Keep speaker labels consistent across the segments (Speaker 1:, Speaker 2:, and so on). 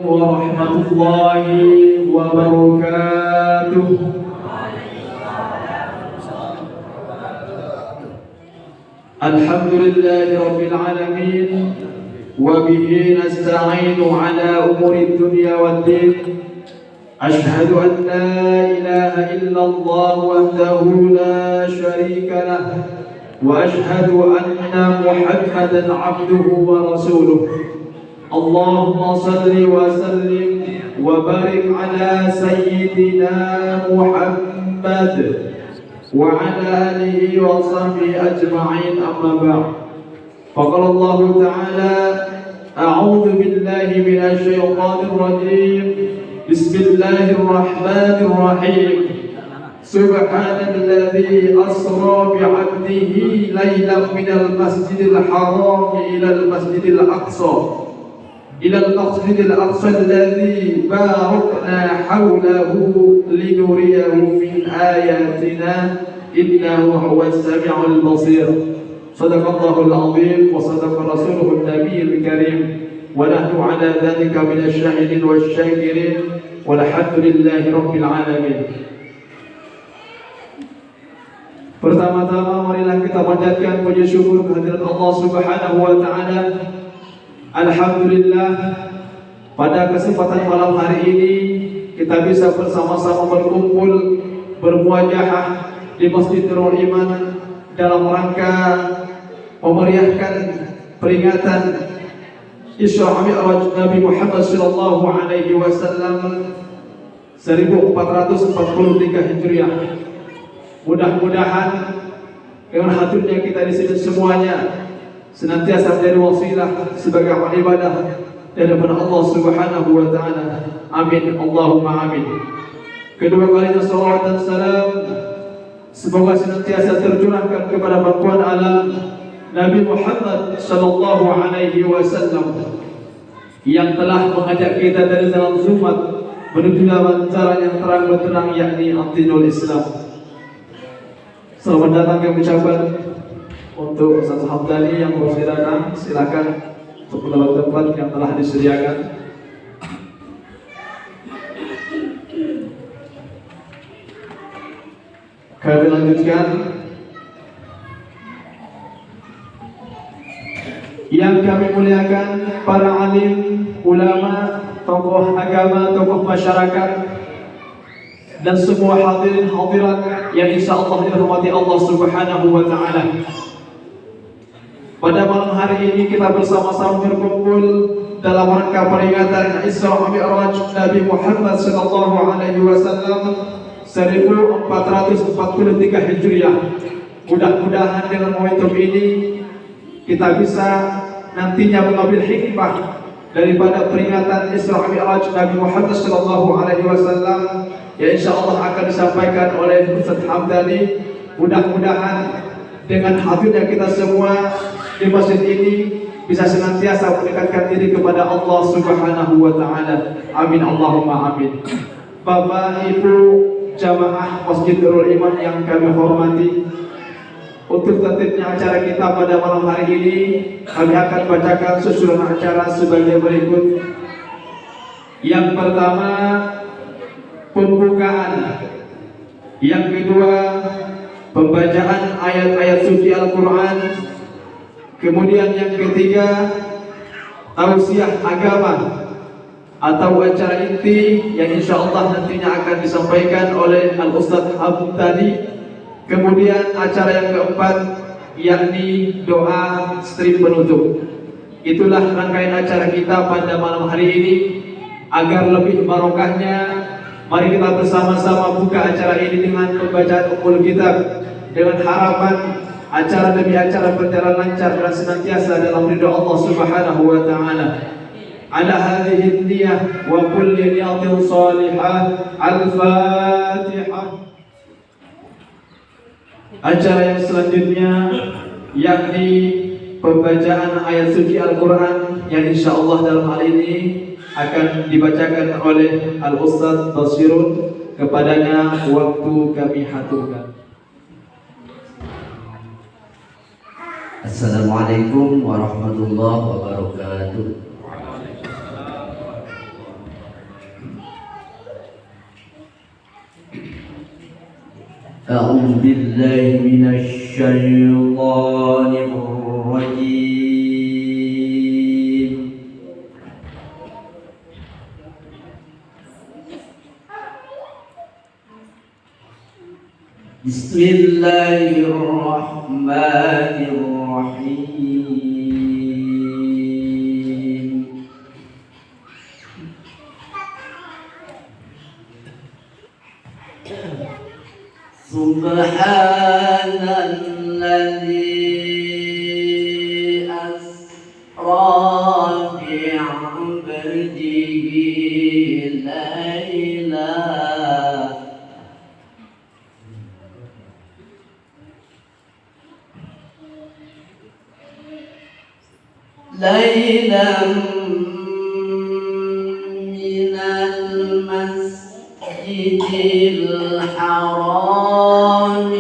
Speaker 1: ورحمة الله وبركاته. الحمد لله رب العالمين، وبه نستعين على أمور الدنيا والدين. أشهد أن لا إله إلا الله وحده لا شريك له، وأشهد أن محمدا عبده ورسوله. اللهم صل وسلم وبارك على سيدنا محمد وعلى آله وصحبه أجمعين، أما بعد. فقال الله تعالى: أعوذ بالله من الشيطان الرجيم، بسم الله الرحمن الرحيم. سبحان الذي أسرى بعبده ليلا من المسجد الحرام إلى المسجد الأقصى الذي باركنا حوله لنريه من آياتنا إنه هو السميع البصير. صدق الله العظيم وصدق رسوله النبي الكريم، ونحن على ذلك من الشاهدين والشاكرين، والحمد لله رب العالمين. Pertama-tama marilah kita panjatkan puji syukur kehadirat Allah Subhanahu wa taala. Alhamdulillah, pada kesempatan malam hari ini kita bisa bersama-sama berkumpul bermuajahah di Masjid Nurul Iman dalam rangka memeriahkan peringatan Isra Mi'raj Nabi Muhammad sallallahu alaihi wasallam 1443 Hijriah. Mudah-mudahan dengan hadirnya kita di sini semuanya senantiasa menjadi wasilah sebagai amal ibadah dari Allah Subhanahu wa taala. Amin, Allahumma amin. Kedua kalinya salawat dan salam semoga senantiasa tercurahkan kepada bantuan alam Nabi Muhammad sallallahu alaihi wasallam yang telah mengajak kita dari dalam zulmat menuju jalan yang terang benderang, yakni Dinul Islam. Selamat datang kami ucapkan untuk Ustaz Hamdani yang baru datang, silakan untuk mendapat tempat yang telah disediakan. Kami lanjutkan. Yang kami muliakan para alim, ulama, tokoh agama, tokoh masyarakat, dan semua hadirin hadirat yang insyaallah dirahmati Allah Subhanahu wa taala. Pada malam hari ini kita bersama-sama berkumpul dalam rangka peringatan Isra Mi'raj Nabi Muhammad sallallahu alaihi wasallam 1443 Hijriah. Mudah-mudahan dengan momentum ini kita bisa nantinya mengambil hikmah daripada peringatan Isra Mi'raj Nabi Muhammad sallallahu alaihi wasallam yang insyaallah akan disampaikan oleh Ustaz Hamdani. Mudah-mudahan dengan hadirnya kita semua di masjid ini bisa senantiasa mendekatkan diri kepada Allah Subhanahu wa taala. Amin, Allahumma amin. Bapak Ibu jamaah Masjid Nurul Iman yang kami hormati, untuk tertibnya acara kita pada malam hari ini kami akan bacakan susunan acara sebagai berikut. Yang pertama, pembukaan. Yang kedua, pembacaan ayat-ayat suci Al-Quran. Kemudian yang ketiga, tausiah agama atau acara inti yang insyaallah nantinya akan disampaikan oleh Al-Ustaz Hamdani. Kemudian acara yang keempat yakni doa strip penutup. Itulah rangkaian acara kita pada malam hari ini. Agar lebih barokahnya, mari kita bersama-sama buka acara ini dengan pembacaan ummul kitab, dengan harapan acara demi acara berjalan lancar dan senantiasa dalam ridha Allah Subhanahu wa taala. Ala hadhihi niyyah wa kulli niyatin salihah. Al-Fatihah. Acara yang selanjutnya yakni pembacaan ayat suci Al-Quran yang insyaallah dalam hal ini akan dibacakan oleh Al-Ustaz Basirun. Kepadanya waktu kami haturkan.
Speaker 2: Assalamualaikum warahmatullahi wabarakatuh. أعوذ بالله من الشيطان الرجيم. بسم الله الرحمن الرحيم. سبحان الذي أسرى بعبده ليلا من المسجد الحرام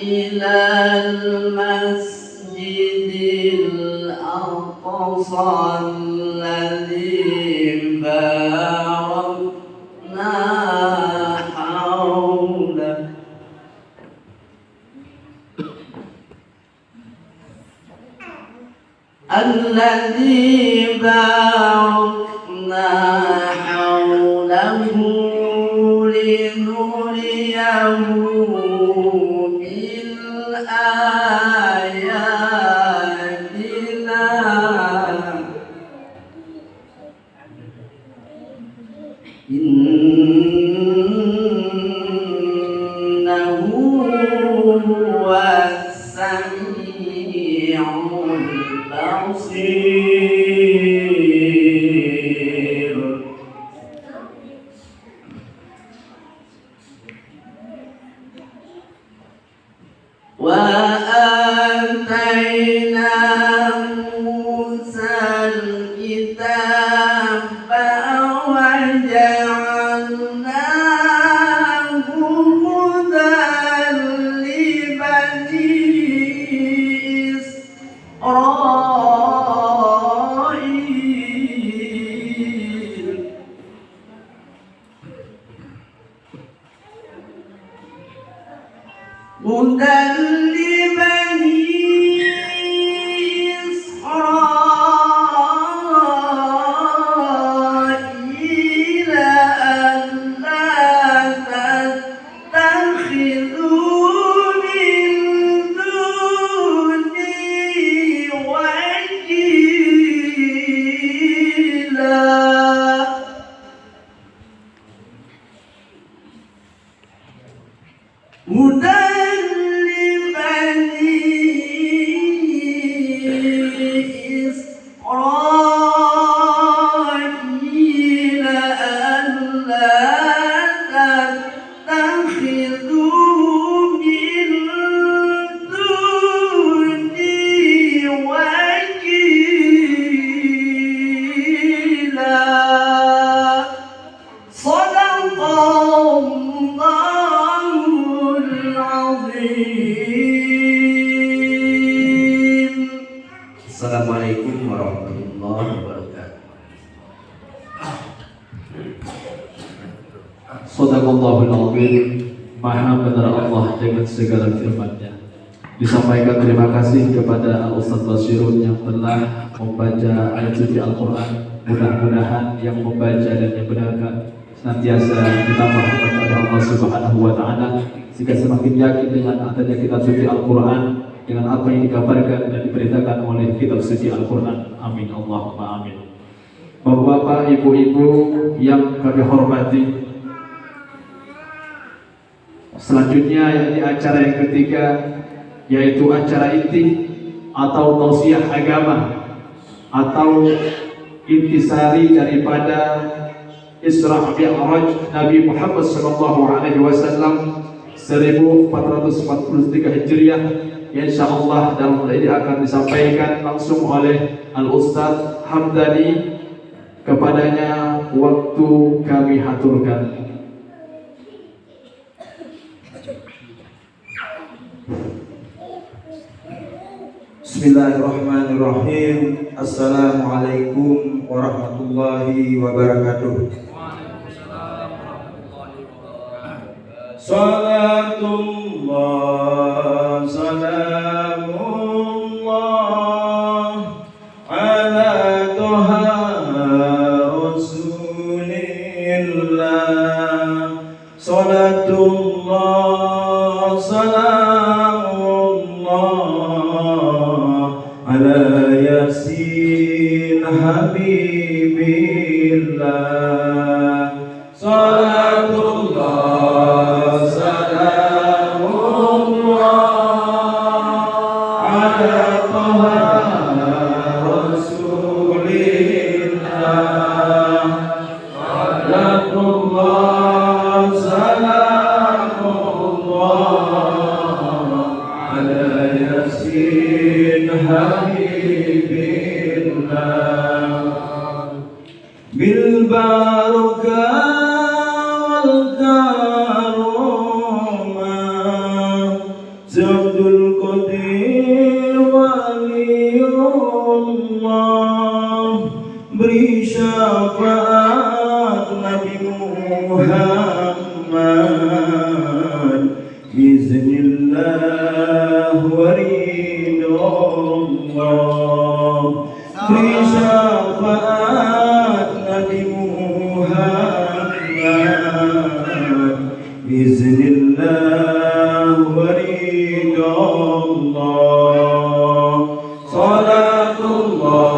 Speaker 2: إلى المسجد الأقصى الذي باركنا حوله لنريه من آياتنا إنه هو السميع البصير. وآتينا موسى الكتاب وجعلناه هدى لبني إسرائيل هدى لبني إسرائيل ألا تتخذوا من دوني وكيلا. هدى لبني إسرائيل ألا تتخذوا من دوني وكيلا. صدق الله العظيم. Assalamualaikum warahmatullahi wabarakatuh.
Speaker 1: Shadaqallahul azim. Maha benar Allah dengan segala firman-Nya. Disampaikan terima kasih kepada Al-Ustaz Basirun yang telah membaca ayat suci Al-Quran. Mudah-mudahan yang membaca dan yang mendengarkan senantiasa ditambah kepada Allah Subhanahu wa Ta'ala, sehingga semakin yakin dengan adanya kitab suci Al-Quran, dengan apa yang dikabarkan dan diberitakan oleh kitab suci Al-Quran. Amin Allahumma amin. Bapak-bapak, ibu-ibu yang kami hormati, selanjutnya yang di acara yang ketiga, yaitu acara inti atau tausiah agama atau intisari daripada Isra Mi'raj Nabi Muhammad SAW 1443 Hijriah. Insyaallah dalam hal ini akan disampaikan langsung oleh Al-Ustaz Hamdani. Kepadanya waktu kami haturkan.
Speaker 3: Bismillahirrahmanirrahim. Assalamualaikum warahmatullahi wabarakatuh. Salatullah salamullah ala toha rasulillah. Salatullah salamullah ala yasin habibillah. Salatullah salamullah ala toha rasulillah. Salatullah salamullah ala yasin habibillah. Bil barakah wal karamah Abdul Qadir waliullah. Beri syafaat Nabi Muhammad biiznillah wa ridallah. Beri syafaat Nabi Muhammad biiznillah wa ridallah. Salatullah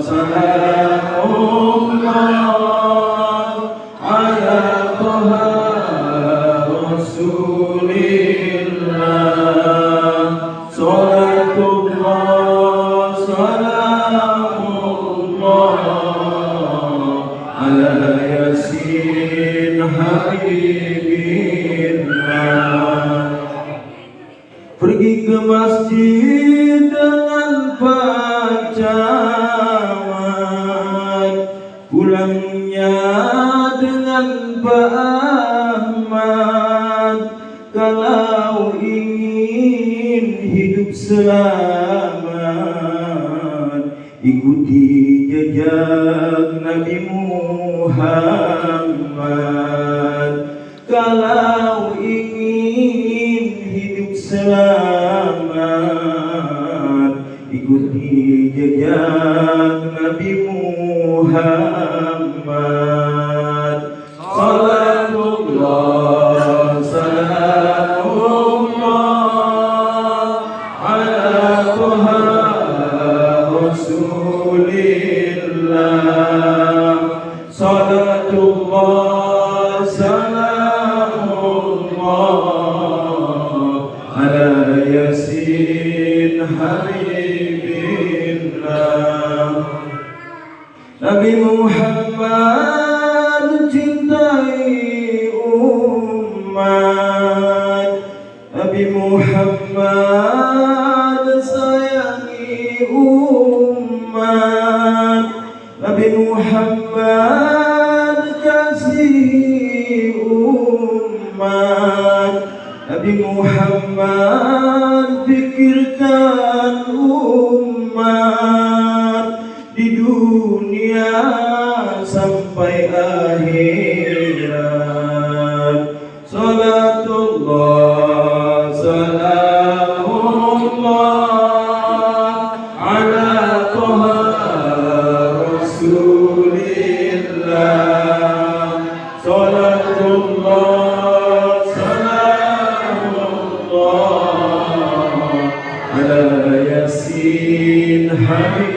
Speaker 3: salamullah ala toha rasulillah. Salatullah salamullah ala yasin habibillah. Pergi ke masjid dengan pacaman, pulangnya dengan Pak Ahmad. Kalau ingin hidup selamat, ikuti jejak Nabi Muhammad. Kalau ingin hidup selamat, ikuti jejak Nabi Muhammad. Salatullah salamullah ala toha rasulillah. Salatullah salamullah ala yasin habibillah. Nabi Muhammad cintai umat, Nabi Muhammad sayangi umat, Nabi Muhammad kasihi umat, Nabi Muhammad pikirkan umat di dunia sampai akhirat. Salatullah salamullah ala toha rasulillah. Salatullah salamullah ala yasin habibillah.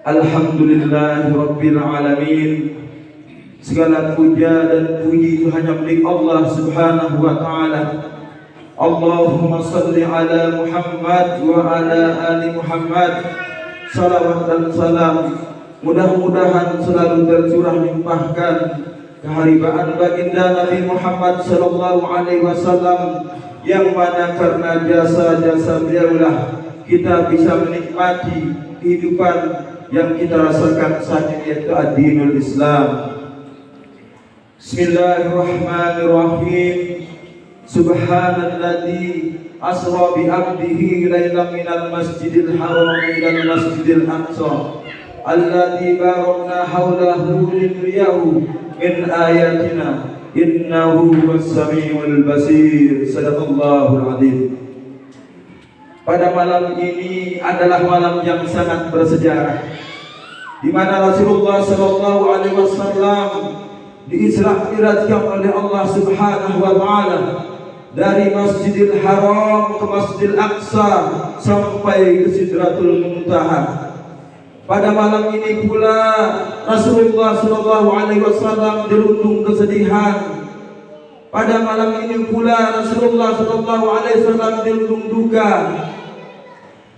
Speaker 3: Alhamdulillahi Rabbil Alamin. Segala puja dan puji itu hanya milik Allah Subhanahu wa Ta'ala. Allahumma salli ala Muhammad wa ala ali Muhammad. Salawat dan salam mudah-mudahan selalu tercurah limpahkan keharibaan baginda Nabi Muhammad sallallahu alaihi wasallam, yang mana karena jasa-jasa beliaulah kita bisa menikmati kehidupan yang kita rasakan saat ini, yaitu ad-dinul Islam. Bismillahirrahmanirrahim. Subhanalladzi asra bi 'abdihi lailan minal masjidil haram ilal masjidil aqsa alladzi barakna haulahu linuriyahu min ayatina innahu was-sami'ul basir. Sadaqallahul adzim. Pada malam ini adalah malam yang sangat bersejarah, di mana Rasulullah sallallahu alaihi wasallam diisra mi'rajkan oleh Allah Subhanahu wa taala dari Masjidil Haram ke Masjidil Aqsa sampai ke Sidratul Muntaha. Pada malam ini pula Rasulullah sallallahu alaihi wasallam dirundung kesedihan. Pada malam ini pula Rasulullah sallallahu alaihi wasallam dirundung duka,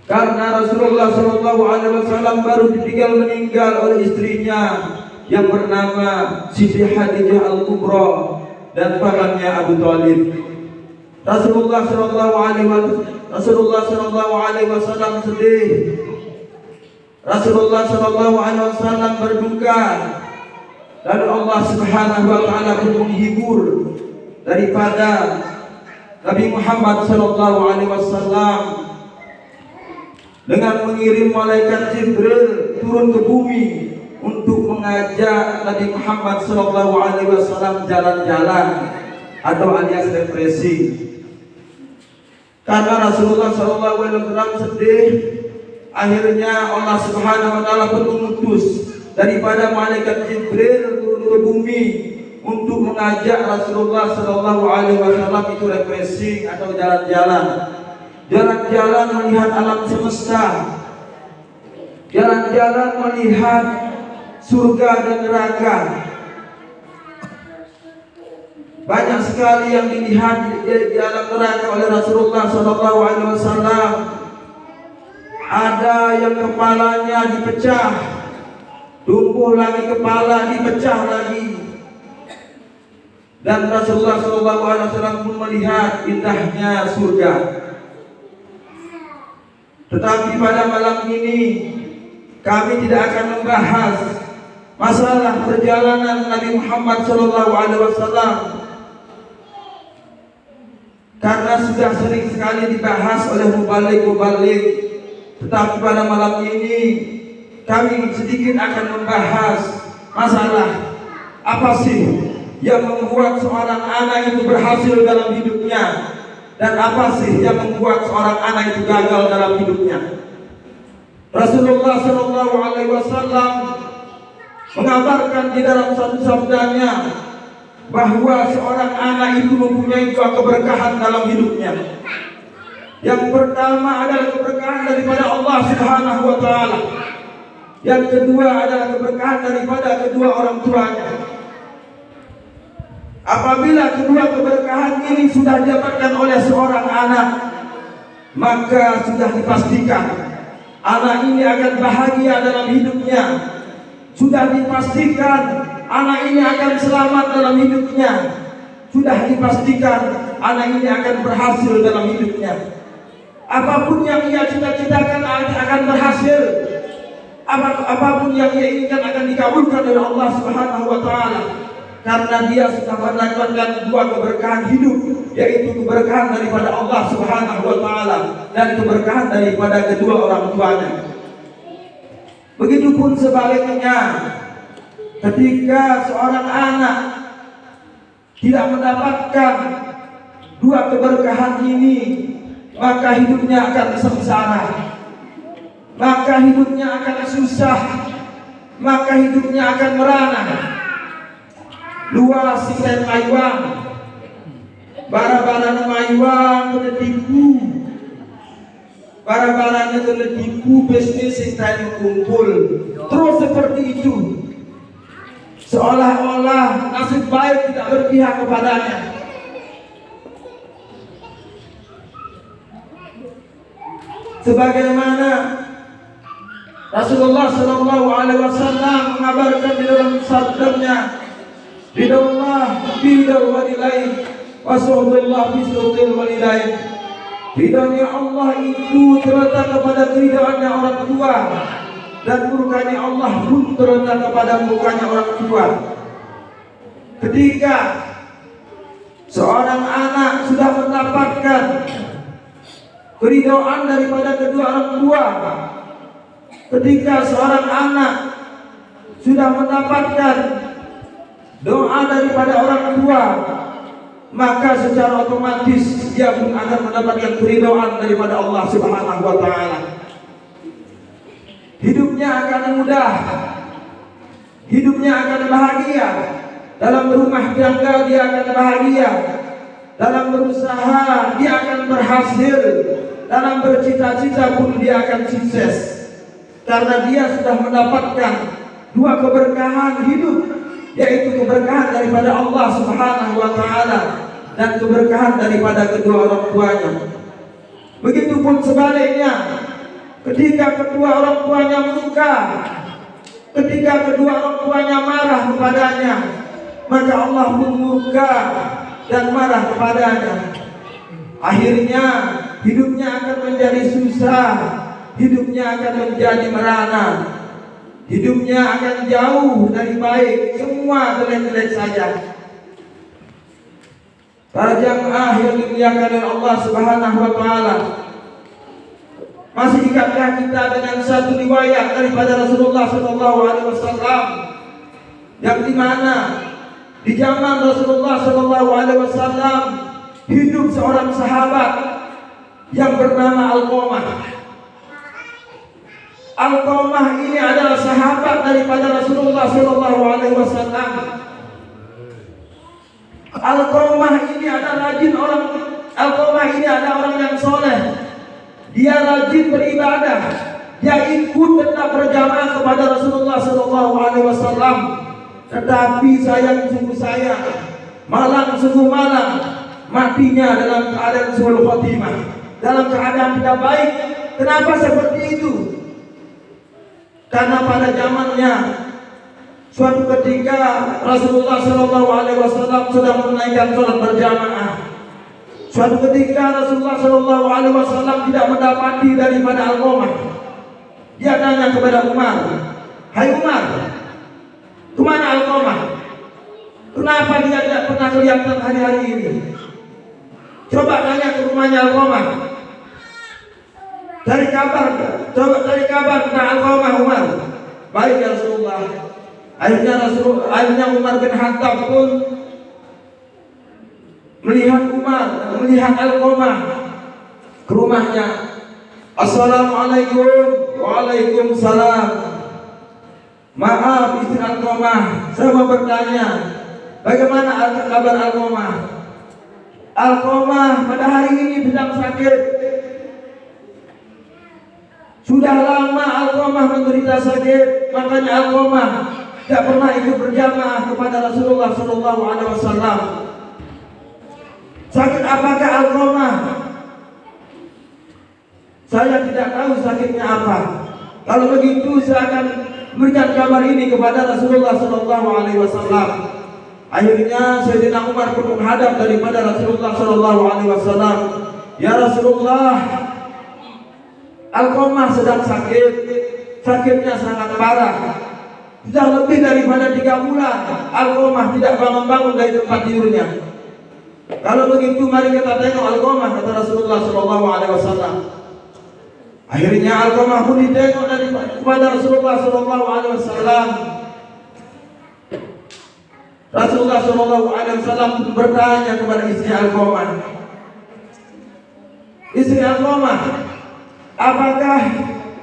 Speaker 3: karena Rasulullah sallallahu alaihi wasallam baru ditinggal meninggal oleh istrinya yang bernama Siti Khadijah Al-Kubra dan pamannya Abu Thalib. Rasulullah sallallahu alaihi wasallam sedih. Rasulullah sallallahu alaihi wasallam berduka. Lalu Allah Subhanahu wa taala pun menghibur daripada Nabi Muhammad sallallahu alaihi wasallam dengan mengirim malaikat Jibril turun ke bumi untuk mengajak Nabi Muhammad sallallahu alaihi wasallam jalan-jalan atau alias depresi. Karena Rasulullah sallallahu alaihi wasallam sedih, akhirnya Allah Subhanahu wa taala pun mengutus daripada malaikat Jibril turun ke bumi untuk mengajak Rasulullah sallallahu alaihi wasallam itu refreshing atau jalan-jalan. Jalan-jalan melihat alam semesta, jalan-jalan melihat surga dan neraka. Banyak sekali yang dilihat di alam neraka oleh Rasulullah sallallahu alaihi wasallam. Ada yang kepalanya dipecah, tumbuh lagi kepala, dipecah lagi. Dan Rasulullah sallallahu alaihi wasallam pun melihat indahnya surga. Tetapi pada malam ini kami tidak akan membahas masalah perjalanan Nabi Muhammad sallallahu alaihi wasallam, karena sudah sering sekali dibahas oleh mubalik. Tetapi pada malam ini kami sedikit akan membahas masalah apa sih yang membuat seorang anak itu berhasil dalam hidupnya, dan apa sih yang membuat seorang anak itu gagal dalam hidupnya. Rasulullah sallallahu alaihi wasallam mengabarkan di dalam satu sabdanya bahwa seorang anak itu mempunyai dua keberkahan dalam hidupnya. Yang pertama adalah keberkahan daripada Allah Subhanahu wa taala. Yang kedua adalah keberkahan daripada kedua orang tuanya. Apabila kedua keberkahan ini sudah didapatkan oleh seorang anak, maka sudah dipastikan anak ini akan bahagia dalam hidupnya. Sudah dipastikan anak ini akan selamat dalam hidupnya. Sudah dipastikan anak ini akan berhasil dalam hidupnya. Apapun yang ia cita-citakan akan berhasil. Apapun yang ia inginkan akan dikabulkan oleh Allah Subhanahu wa taala. Karena dia sudah mendapatkan dua keberkahan hidup, yaitu keberkahan daripada Allah Subhanahu wa taala dan keberkahan daripada kedua orang tuanya. Begitupun sebaliknya, ketika seorang anak tidak mendapatkan dua keberkahan ini, maka hidupnya akan sengsara, maka hidupnya akan susah, maka hidupnya akan merana. Luas sikai maiwang, bara-bara maiwang kena tipu, bara-bara kena tipu, bisnis yang kumpul. Terus seperti itu, seolah-olah nasib baik tidak berpihak kepadanya. Sebagaimana Rasulullah sallallahu alaihi wasallam mengabarkan di dalam sabdanya, ridallah bidal walidain wasallallahu bisul walidain. Ridhonya Allah itu terletak kepada keridhaannya orang tua, dan murkanya Allah pun terletak kepada murkanya orang tua. Ketika seorang anak sudah mendapatkan keridhaan daripada kedua orang tua, Ketika seorang anak sudah mendapatkan doa daripada orang tua, maka secara otomatis dia pun akan mendapatkan keridhaan daripada Allah Subhanahu wa taala. Hidupnya akan mudah, hidupnya akan bahagia. Dalam berumah tangga dia akan bahagia, dalam berusaha dia akan berhasil, dalam bercita-cita pun dia akan sukses, karena dia sudah mendapatkan dua keberkahan hidup, yaitu keberkahan daripada Allah Subhanahu wa taala dan keberkahan daripada kedua orang tuanya. Begitupun sebaliknya, ketika kedua orang tuanya murka, ketika kedua orang tuanya marah kepadanya, maka Allah pun murka dan marah kepadanya. Akhirnya hidupnya akan menjadi susah, hidupnya akan menjadi merana, hidupnya akan jauh dari baik, semua jelek-jelek saja. Para jamaah yang dimuliakan oleh Allah Subhanahu wa taala, masih ingatkah kita dengan satu riwayat daripada Rasulullah sallallahu alaihi wasallam yang dimana di zaman Rasulullah sallallahu alaihi wasallam hidup seorang sahabat yang bernama Alqamah. Alqamah ini adalah sahabat daripada Rasulullah sallallahu alaihi wasallam. Alqamah ini adalah orang yang soleh. Dia rajin beribadah. Dia ikut tetap berjamaah kepada Rasulullah sallallahu alaihi wasallam. Tetapi sayang sungguh sayang, malang sungguh malang, matinya dalam keadaan suul khotimah, dalam keadaan tidak baik. Kenapa seperti itu? Karena pada zamannya suatu ketika Rasulullah sallallahu alaihi wasallam sedang menunaikan salat berjamaah. Suatu ketika Rasulullah sallallahu alaihi wasallam tidak mendapati daripada Alqamah. Dia tanya kepada Umar, "Hai Umar, kemana Alqamah? Kenapa dia tidak pernah kelihatan hari-hari ini? Coba tanya ke rumahnya Alqamah. Cari kabar tentang Alqamah Umar." Baik ya Rasulullah. Akhirnya Umar bin Khattab pun melihat Alqamah ke rumahnya. "Assalamualaikum." "Waalaikumsalam." "Maaf istri Alqamah, saya mau bertanya, bagaimana kabar Alqamah?" "Alqamah pada hari ini sedang sakit. Sudah lama Alqamah menderita sakit, makanya Alqamah tidak pernah ikut berjamaah kepada Rasulullah sallallahu alaihi wasallam." "Sakit apakah Alqamah?" "Saya tidak tahu sakitnya apa. Kalau begitu saya akan berikan kabar ini kepada Rasulullah sallallahu alaihi wasallam." Akhirnya Sayyidina Umar pun menghadap daripada Rasulullah sallallahu alaihi wasallam. "Ya Rasulullah, Alqamah sedang sakit. Sakitnya sangat parah. Sudah lebih daripada 3 bulan Alqamah tidak bangun-bangun dari tempat tidurnya. Kalau begitu mari kita tengok Alqamah," kata Rasulullah sallallahu alaihi wasallam. Akhirnya Alqamah pun ditengok kepada Rasulullah sallallahu alaihi wasallam. Rasulullah sallallahu alaihi wasallam pun bertanya kepada istri Alqamah, "Istri Alqamah, apakah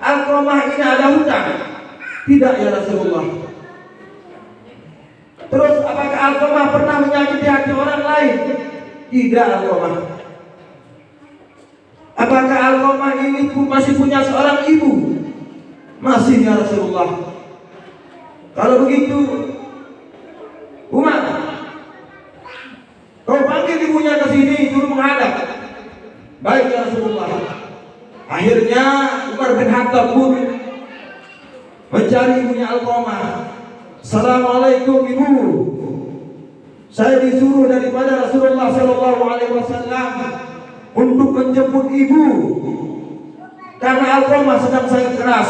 Speaker 3: Alqamah ini ada hutang?" "Tidak ya Rasulullah." "Terus apakah Alqamah pernah menyakiti hati orang lain?" "Tidak Alqamah." "Apakah Alqamah ini masih punya seorang ibu?" "Masih ya Rasulullah." "Kalau begitu Umar, kau panggil ibunya ke sini, suruh menghadap." "Baik ya Rasulullah." Akhirnya Umar bin Khattab pun mencari ibunya Alqamah. "Assalamualaikum ibu, saya disuruh daripada Rasulullah sallallahu alaihi wasallam untuk menjemput ibu karena Alqamah sedang sakit keras."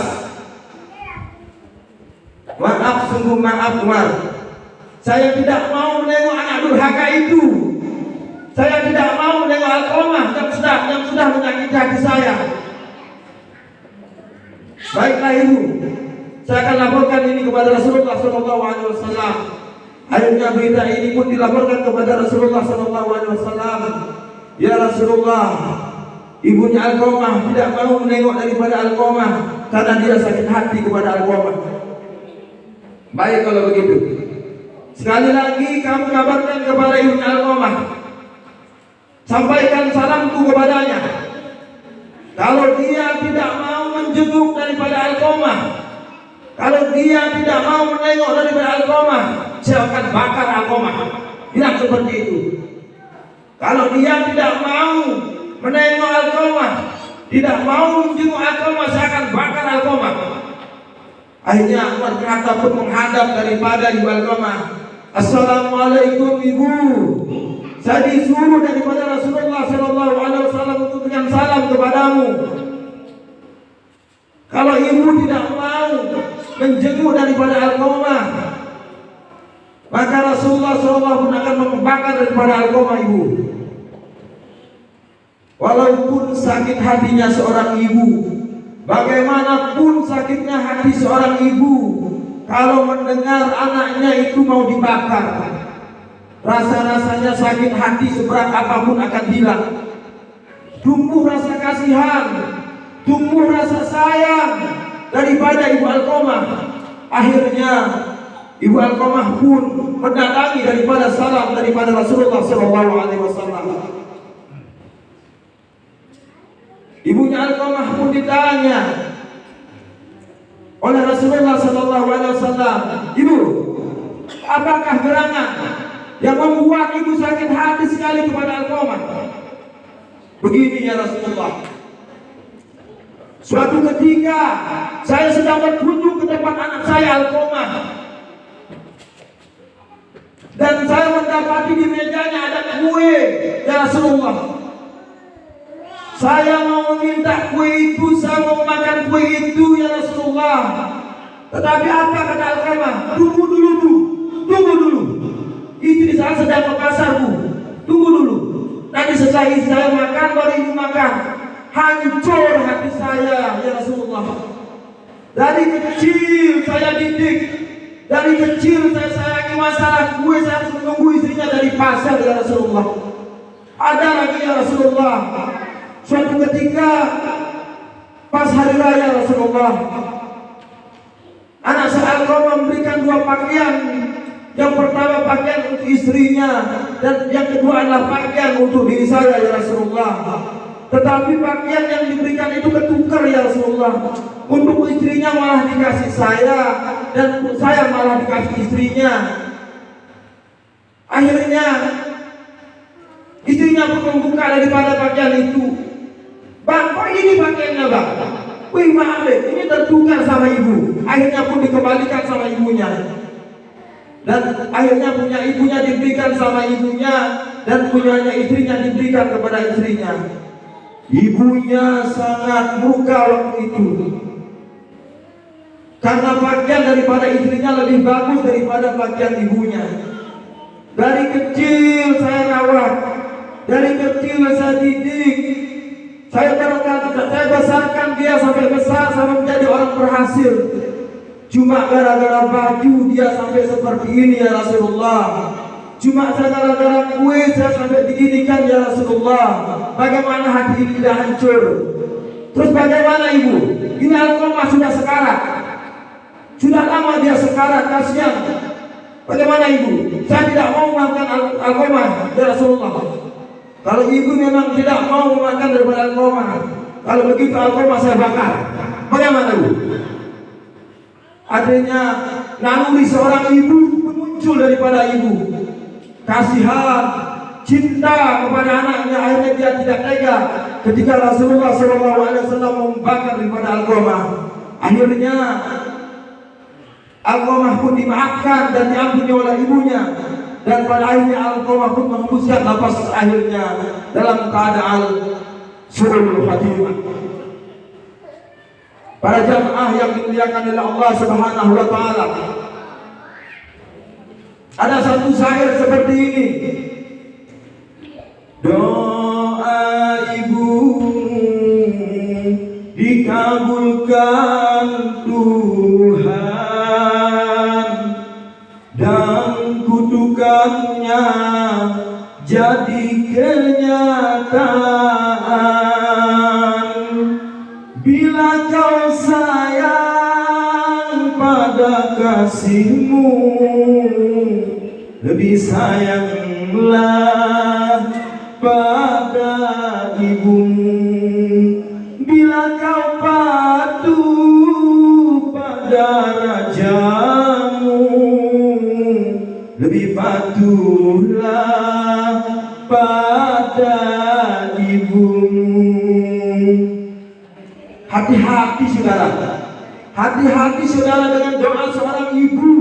Speaker 3: "Maaf, sungguh maaf Umar, saya tidak mau menengok anak durhaka itu. Saya tidak mau menengok Alqamah yang sudah menyakiti hati saya. Baiklah ibu, saya akan laporkan ini kepada Rasulullah SAW. Akhirnya berita ini pun dilaporkan kepada Rasulullah SAW. Ya Rasulullah, ibunya Alqamah tidak mau menengok daripada Alqamah karena dia sakit hati kepada Alqamah. Baik kalau begitu, sekali lagi kamu kabarkan kepada ibunya Alqamah, sampaikan salamku kepadanya. Kalau dia tidak mau menjenguk daripada Alqamah, kalau dia tidak mau menengok daripada Alqamah, saya akan bakar Alqamah. Bilang seperti itu. Kalau dia tidak mau menengok Alqamah, tidak mau menjenguk Alqamah, saya akan bakar Alqamah. Akhirnya Umar bin Khattab pun menghadap daripada ibu Alqamah. Assalamualaikum ibu. Saya disuruh daripada Rasulullah SAW untuk berikan salam kepadamu. Kalau ibu tidak mau menjenguk daripada Alqamah, maka Rasulullah SAW pun akan membakar daripada Alqamah ibu. Walaupun sakit hatinya seorang ibu, bagaimanapun sakitnya hati seorang ibu, kalau mendengar anaknya itu mau dibakar, rasa-rasanya sakit hati seberat apapun akan hilang. Tumbuh rasa kasihan, tumbuh rasa sayang daripada ibu Alqamah. Akhirnya ibu Alqamah pun mendatangi daripada salam daripada Rasulullah SAW. Ibunya Alqamah pun ditanya oleh Rasulullah SAW, ibu, apakah gerangan yang membuat ibu sakit hati sekali kepada Alqamah? Begini ya Rasulullah, suatu ketika saya sedang berkunjung ke tempat anak saya Alqamah, dan saya mendapati di mejanya ada kue ya Rasulullah. Saya mau meminta kue itu, saya mau makan kue itu ya Rasulullah. Tetapi apa kata Alqamah? Tunggu dulu bu, tunggu dulu. Istri saya sedang ke pasar bu, tunggu dulu. Nanti setelah istri saya makan baru ibu makan. Hancur hati saya ya Rasulullah. Dari kecil saya didik, dari kecil saya sayangi masalah kue. Saya harus menunggu istrinya dari pasar ya Rasulullah. Ada lagi ya Rasulullah, suatu ketika pas hari raya Rasulullah, anak saya Alqamah memberikan dua pakaian. Yang pertama pakaian untuk istrinya, dan yang kedua adalah pakaian untuk diri saya ya Rasulullah. Tetapi pakaian yang diberikan itu ketukar ya Rasulullah. Untuk istrinya malah dikasih saya, dan untuk saya malah dikasih istrinya. Akhirnya istrinya pun membuka daripada pakaian itu. Bang, kok ini pakaiannya bang? Wih maaf deh, ini tertukar sama ibu. Akhirnya pun dikembalikan sama ibunya. Dan akhirnya punya ibunya diberikan sama ibunya, dan punyanya istrinya diberikan kepada istrinya. Ibunya sangat murka waktu itu, karena pakaian daripada istrinya lebih bagus daripada pakaian ibunya. Dari kecil saya rawat, dari kecil saya didik, saya besarkan dia sampai besar, sampai menjadi orang berhasil. Cuma gara-gara baju dia sampai seperti ini ya Rasulullah. Cuma gara-gara kue saya sampai diginikan ya Rasulullah. Bagaimana hati ini tidak hancur? Terus bagaimana ibu? Ini Alqamah sudah sekarat, sudah lama dia sekarat, kasihan. Bagaimana ibu? Saya tidak mau makan Alqamah ya Rasulullah. Kalau ibu memang tidak mau makan daripada Alqamah, kalau begitu Alqamah saya bakar. Bagaimana ibu? Akhirnya naluri seorang ibu muncul daripada ibu. Kasihan, cinta kepada anaknya. Akhirnya dia tidak tega ketika Rasulullah SAW membakar daripada Alqamah. Akhirnya Alqamah pun dimaafkan dan diampuni oleh ibunya. Dan pada akhirnya Alqamah pun menghembuskan nafas akhirnya dalam keadaan surul khatimah. Para jamaah yang dimuliakan oleh Allah Subhanahu wa taala, ada satu syair seperti ini. Doa ibu di dikabulkan Tuhan dan kutukannya jadi kenyataan. Bila kau sayang pada kasihmu, lebih sayanglah pada ibumu. Bila kau patuh pada rajamu, lebih patuhlah pada ibumu. Hati-hati saudara, hati-hati saudara dengan doa seorang ibu.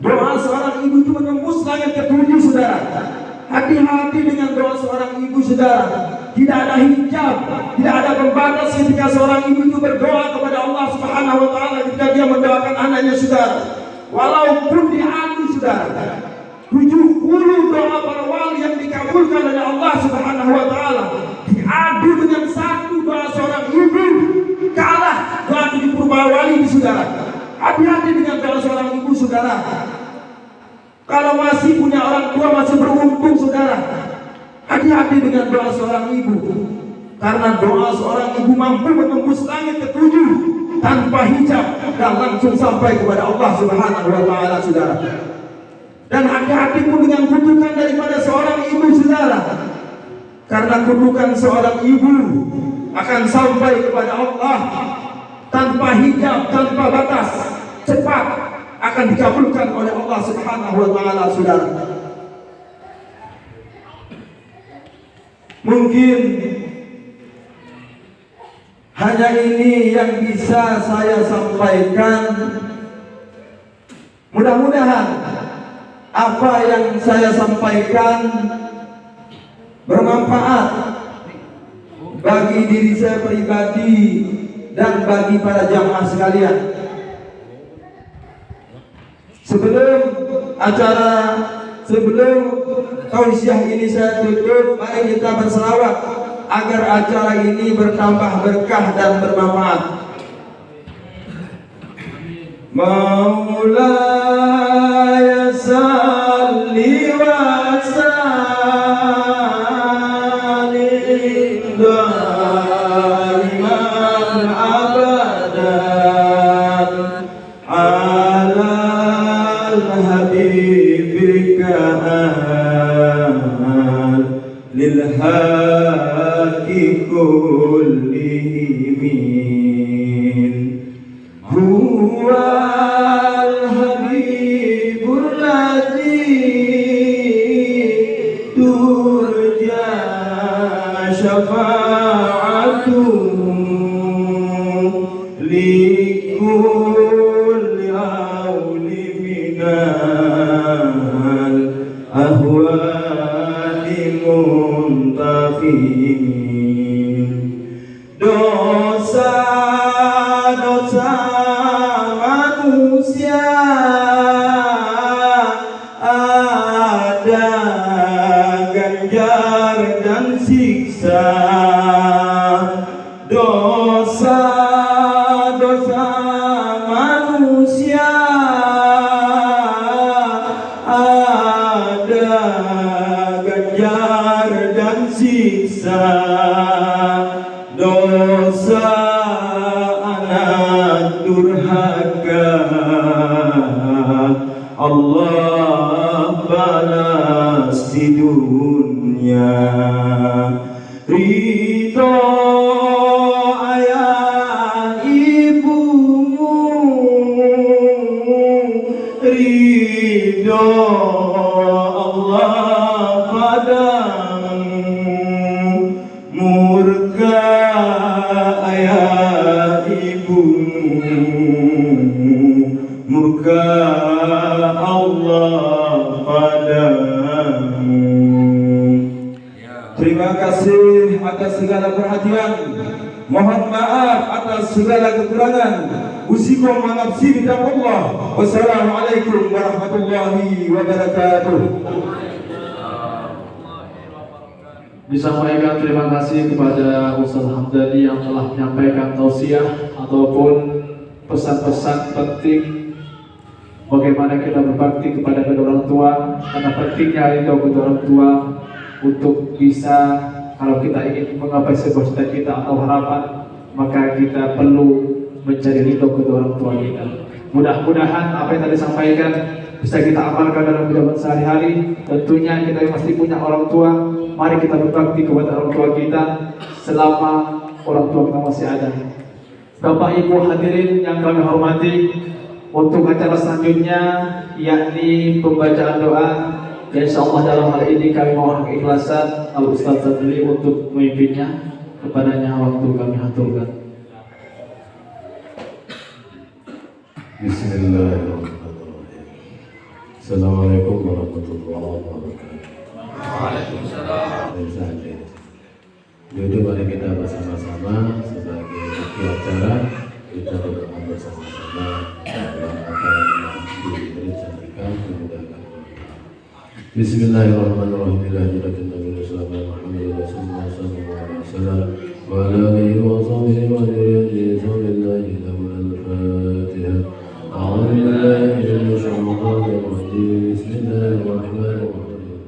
Speaker 3: Doa seorang ibu itu menembus langit ketujuh saudara. Hati-hati dengan doa seorang ibu saudara. Tidak ada hijab, tidak ada pembatas ketika seorang ibu itu berdoa kepada Allah Subhanahu wa taala ketika dia mendoakan anaknya saudara. Walaupun diadu saudara, 70 doa para wali yang dikabulkan oleh Allah Subhanahu wa taala diadu dengan satu doa seorang ibu, kalah doa 70 para wali saudara. Hati-hati dengan doa seorang ibu saudara. Kalau masih punya orang tua masih beruntung saudara. Hati-hati dengan doa seorang ibu, karena doa seorang ibu mampu menembus langit ketujuh tanpa hijab dan langsung sampai kepada Allah Subhanahu wa taala saudara. Dan hati-hati pun dengan kutukan daripada seorang ibu saudara, karena kutukan seorang ibu akan sampai kepada Allah tanpa hijab, tanpa batas, cepat akan dikabulkan oleh Allah Subhanahu wa taala saudara. Mungkin hanya ini yang bisa saya sampaikan. Mudah-mudahan apa yang saya sampaikan bermanfaat bagi diri saya pribadi dan bagi para jamaah sekalian. Sebelum tausiah ini saya tutup, mari kita berselawat agar acara ini bertambah berkah dan bermanfaat. Maulaya salli wa sallim daiman abadan ala habibika lil haqi kullihim huwal habibul ladzi turja syafa'atuhu likulli awli minal ahwali muntafimin. Dosa-dosa manusia ada ganjar dan siksa. Dosa-dosa manusia ada ganjar dan siksa. Dosa anak durhaka Allah balas di dunia. Ridho ayah ibumu, ridho Allah padamu. Murka ayah ibumu, murka Allah padamu. Terima kasih atas segala perhatian. Mohon maaf atas segala kekurangan. Usikum wa nafsi bitaqwallah. Wassalamualaikum warahmatullahi wabarakatuh.
Speaker 1: Disampaikan terima kasih kepada Ustaz Hamdani yang telah menyampaikan tausiah ataupun pesan-pesan penting bagaimana kita berbakti kepada kedua orang tua, karena pentingnya ridho kedua orang tua untuk bisa, kalau kita ingin menggapai sebuah cita-cita atau harapan, maka kita perlu mencari ridho kedua orang tua kita. Mudah-mudahan apa yang tadi disampaikan bisa kita amalkan dalam kehidupan sehari-hari. Tentunya kita yang masih punya orang tua, mari kita berbakti kepada orang tua kita selama orang tua kita masih ada. Bapak Ibu hadirin yang kami hormati, untuk acara selanjutnya yakni pembacaan doa, dan insyaallah dalam hal ini kami mohon keikhlasan Al Ustaz Sadli untuk memimpinnya. Kepadanya waktu kami haturkan.
Speaker 4: Bismillahirrahmanirrahim. Assalamualaikum warahmatullahi wabarakatuh. Waalaikumsalam. Jadi mari kita bersama-sama sebagai bukti acara kita berdoa bersama-sama dalam apa yang diberi cantikan dimudahkan. Bismillahirrahmanirrahim. Wa ala alihi wa sahbihi wa alihi al-Fatiha. A'udzu billahi minasy syaithanir rajim. Bismillahirrahmanirrahim.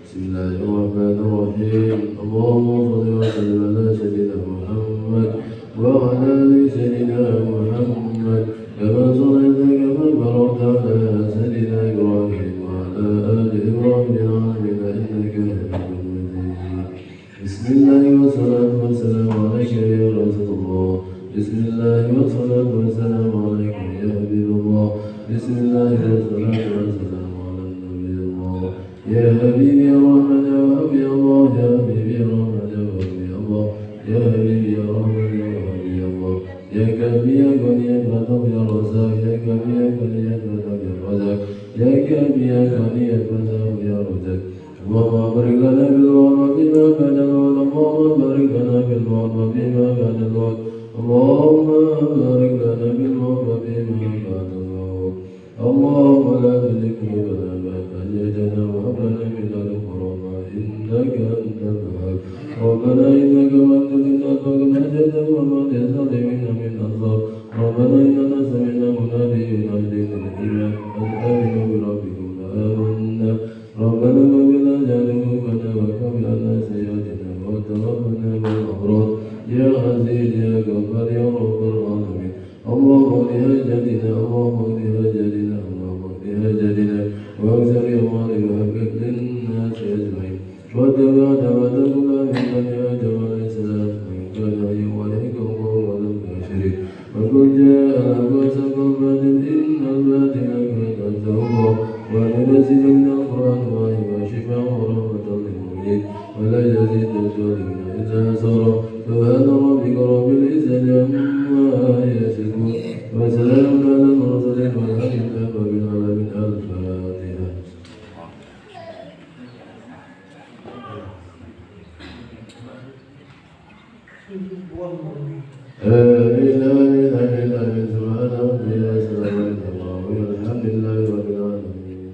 Speaker 4: Bismillahirrahmanirrahim. Allahumma shalli wa sallim ala sayyidina Muhammad wa ala ali sayyidina Muhammad kama shallaita kama barakta ala sayyidina Ibrahim wa ala ali Ibrahim fil alamin innaka Hamidum Majid. Bismillah wa salatu wa salamu alayka ya Rasulullah. Bismillah wa salatu wa salamu alayka ya Habibullah. Bismillah wa salatu wa salamu ala Nabiyullah. Ya Habibi ya Rahman ya Wahhab ya Allah. Ya Habibi ya Rahman ya Wahhab ya Allah. Ya Habibi ya Rahman ya Wahhab ya Allah. Ya Kafi ya Ghani ya Fatah ya Razak. Ya Kafi ya Ghani ya Fatah ya Razak. Ya Kafi ya Ghani ya Fatah ya Razak. اللهم بارك لنا بالوعد فيما كان الوعد. اللهم بارك لنا بالوعد فيما كان الوعد. اللهم بارك لنا بالوعد فيما كان الوعد. اللهم لا تزغ قلوبنا بعد إذ هديتنا وهب لنا من لدنك رحمة إنك أنت الوهاب. ربنا إنك من تدخل النار فقد وما للظالمين من أنصار. ربنا إننا سمعنا مناديا ينادي للإيمان أن آمنوا بربكم فآمنا. ربنا اغفر لنا ذنوبنا وكفر عنا سيئاتنا وتوفنا مع الأبرار. يا عزيز يا غفار يا رب العالمين. اللهم اغفر حاجاتنا. اللهم اغفر حاجاتنا. اللهم اغفر حاجاتنا واكثر أموالنا وحقق للناس أجمعين. واتبع دعوتكم من بني آدم عليه السلام وإن كان يوليكم وهو الكافرين. وقل جاء العباس قبل إن الباطل كان زهورا. وننزل من القرآن ما هو شفاء ورحمة للمؤمنين ولا يزيد الظالمين إلا خسارا. سبحان ربك رب العزة عما يصفون وسلام على المرسلين والحمد لله رب العالمين. الفاتحة. آمين آمين آمين آمين. سبحان ربي السلام عليكم والحمد لله رب العالمين.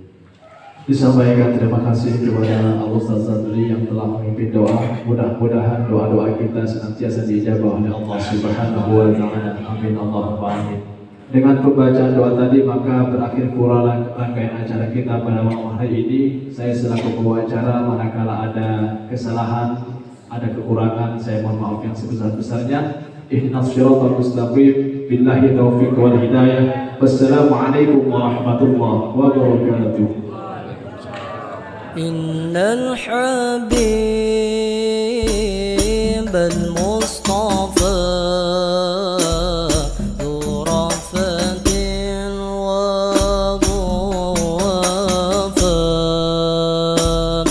Speaker 1: Disampaikan terima kasih kepada Al Ustaz Sadli yang telah memimpin doa. Mudah-mudahan doa-doa kita senantiasa diijabah oleh Allah Subhanahu wa taala. Amin Allahumma amin. Dengan pembacaan doa tadi maka berakhir pula rangkaian acara kita pada malam hari ini. Saya selaku pembawa acara, manakala ada kesalahan, ada kekurangan, saya mohon maaf yang sebesar-besarnya. Ihdinas shiratal mustaqim. Billahi taufiq wal hidayah. Wassalamualaikum warahmatullahi wabarakatuh.
Speaker 5: إن الحبيب المصطفى ذو رأفة وذو وفاء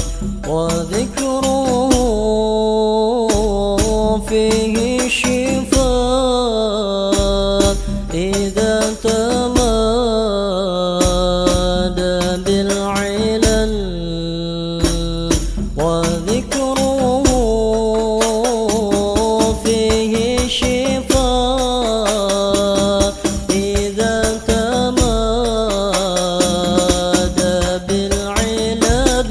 Speaker 5: وذكره فيه شفاء إذا تمادى بالعلل وذكره فيه شفاء إذا تمادى بالعلل.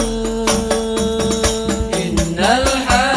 Speaker 5: إن الحياة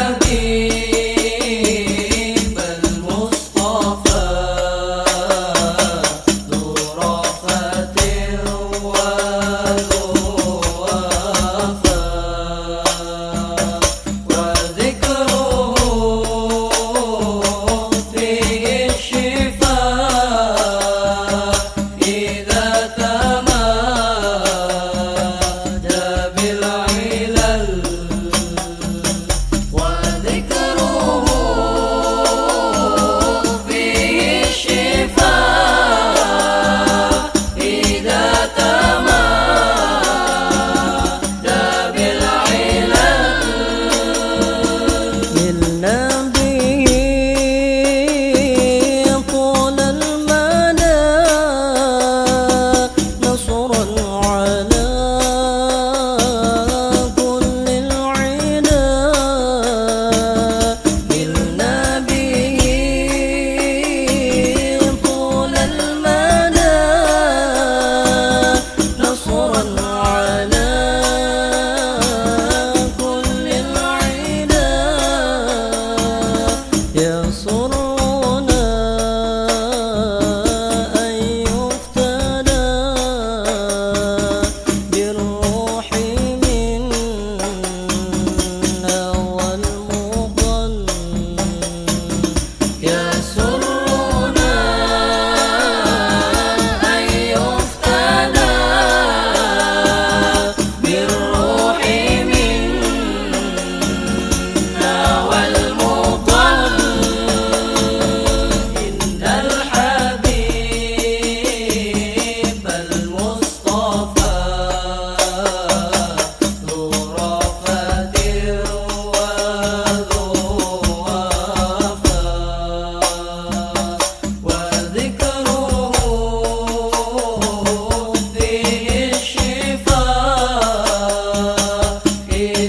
Speaker 2: إذا